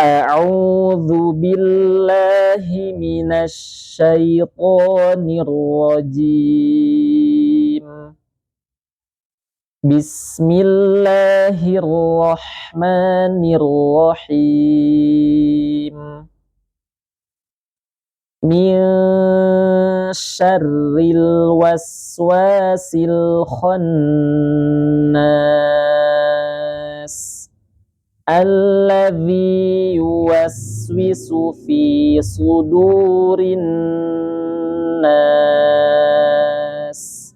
A'udzu billahi minasy syaithanir rajim. Bismillahirrahmanirrahim. Min syarril waswasil khannas alladzi yuwaswisu fi sudurin nas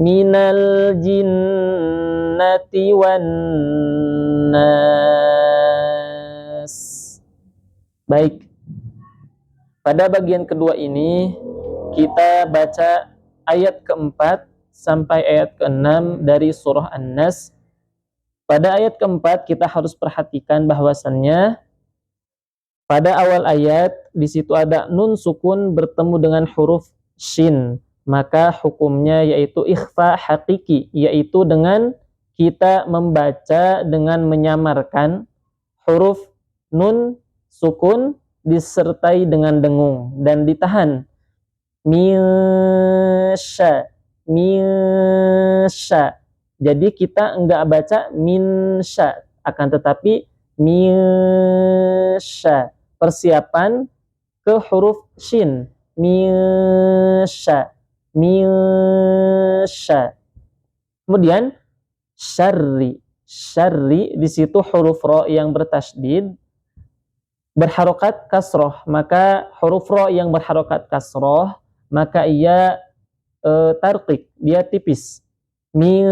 minal jinnati wan nas. Baik, pada bagian kedua ini kita baca ayat keempat sampai ayat keenam dari surah An-Nas. Pada ayat keempat kita harus perhatikan bahwasannya pada awal ayat di situ ada nun sukun bertemu dengan huruf shin, maka hukumnya yaitu ikhfa hakiki, yaitu dengan kita membaca dengan menyamarkan huruf nun sukun disertai dengan dengung dan ditahan. Misya, misya. Jadi kita enggak baca minsya, akan tetapi misya. Persiapan ke huruf shin. Misya, misya. Kemudian syarri, syarri di situ huruf ro yang bertasydid berharokat kasroh, maka huruf ro yang berharokat kasroh maka ia tarqiq, dia tipis. Min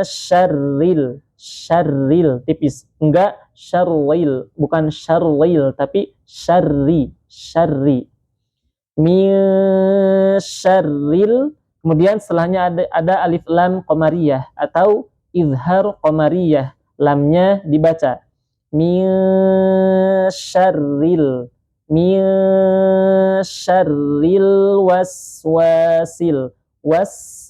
syarril, syarril tipis, enggak syarril, bukan syarril tapi syarri, syarri. Min syarril, kemudian setelahnya ada alif lam qamariyah atau izhar qamariyah, lamnya dibaca. Min syarril, min syarril waswasil, was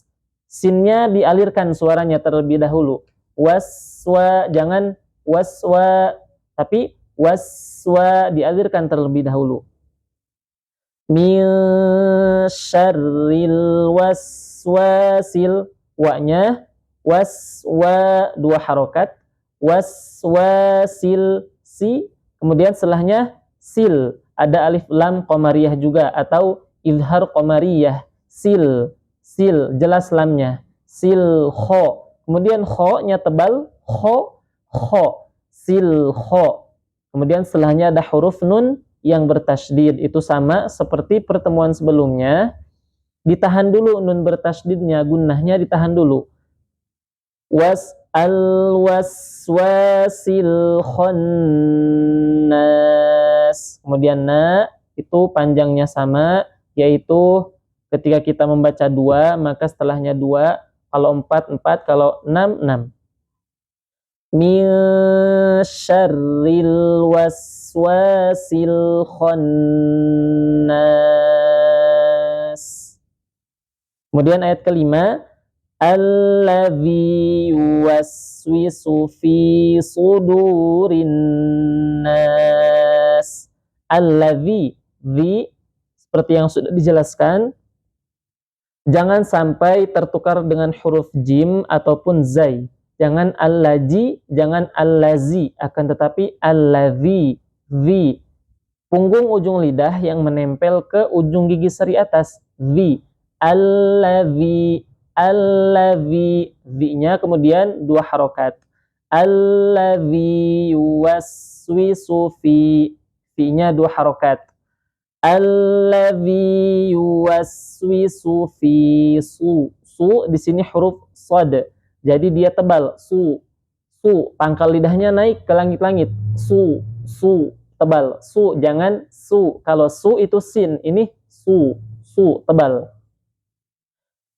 sinnya dialirkan suaranya terlebih dahulu. Waswa, jangan waswa, tapi waswa dialirkan terlebih dahulu. Min syarril waswasil, wa-nya waswa dua harokat, waswasil si, kemudian setelahnya sil, ada alif lam qamariyah juga atau izhar qamariyah, sil, sil, jelas lamnya, sil kho, kemudian kho-nya tebal, kho, kho, sil kho, kemudian setelahnya ada huruf nun yang bertasydid, itu sama seperti pertemuan sebelumnya, ditahan dulu nun bertasydidnya, gunnahnya ditahan dulu. Was al-waswasil khannas, kemudian na itu panjangnya sama, yaitu ketika kita membaca 2 maka setelahnya 2, kalau 4 4, kalau 6 6. Min syarril waswasil khannas. Kemudian ayat kelima, alladzi yuwaswisu fi sudurin nas. Alladzi, seperti yang sudah dijelaskan, jangan sampai tertukar dengan huruf jim ataupun zai. Jangan allaji, jangan allazi, akan tetapi alladzi, zi. Punggung ujung lidah yang menempel ke ujung gigi seri atas, zi. Alladzi, alladzi, zi-nya kemudian dua harokat. Alladzi yuwaswisu fi, fi-nya dua harokat. Alladzi yuwaswisu fi su, su di sini huruf shad, jadi dia tebal, su, su, pangkal lidahnya naik ke langit-langit, su, su, tebal, su, jangan su, kalau su itu sin, ini su, su, tebal.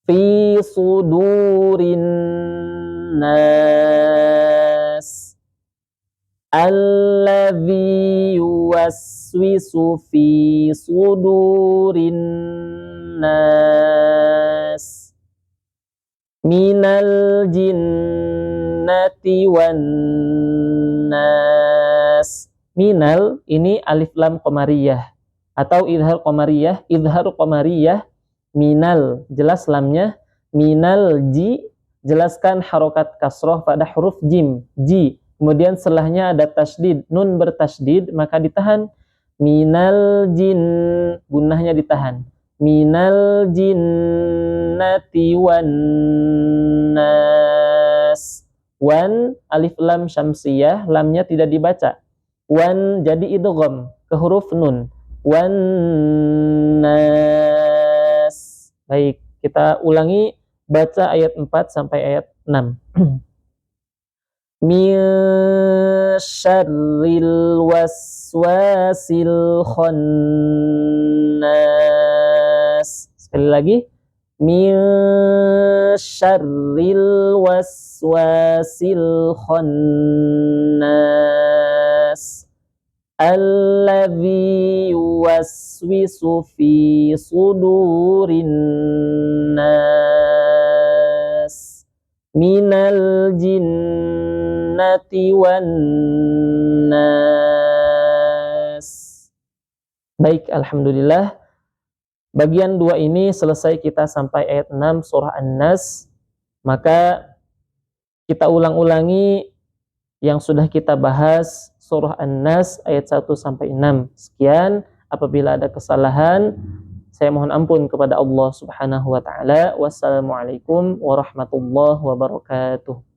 Fi sudurin nas, alladzi yuwaswisu fi sudurin nas minal jinnati wan nas. Minal ini alif lam qamariyah atau idhar qamariyah minal, jelas lamnya. Minal ji, jelaskan harokat kasroh pada huruf jim, ji. Kemudian setelahnya ada tasydid, nun bertasydid, maka ditahan. Minal jin, gunnahnya ditahan. Minal jinnati wan nas. Wan, alif lam syamsiyah, lamnya tidak dibaca. Wan jadi idgham ke huruf nun. Wan nas. Baik, kita ulangi baca ayat 4 sampai ayat 6. Min syarril waswasil khannas. Sekali lagi. Min syarril waswasil khannas. Alladzi yuwaswisu fi sudurin nas minal jinnati wan nas. Baik, alhamdulillah. Bagian 2 ini selesai kita sampai ayat 6 surah An-Nas. Maka kita ulang-ulangi yang sudah kita bahas surah An-Nas ayat 1 sampai 6. Sekian, apabila ada kesalahan saya mohon ampun kepada Allah Subhanahu wa taala. Wassalamualaikum warahmatullahi wabarakatuh.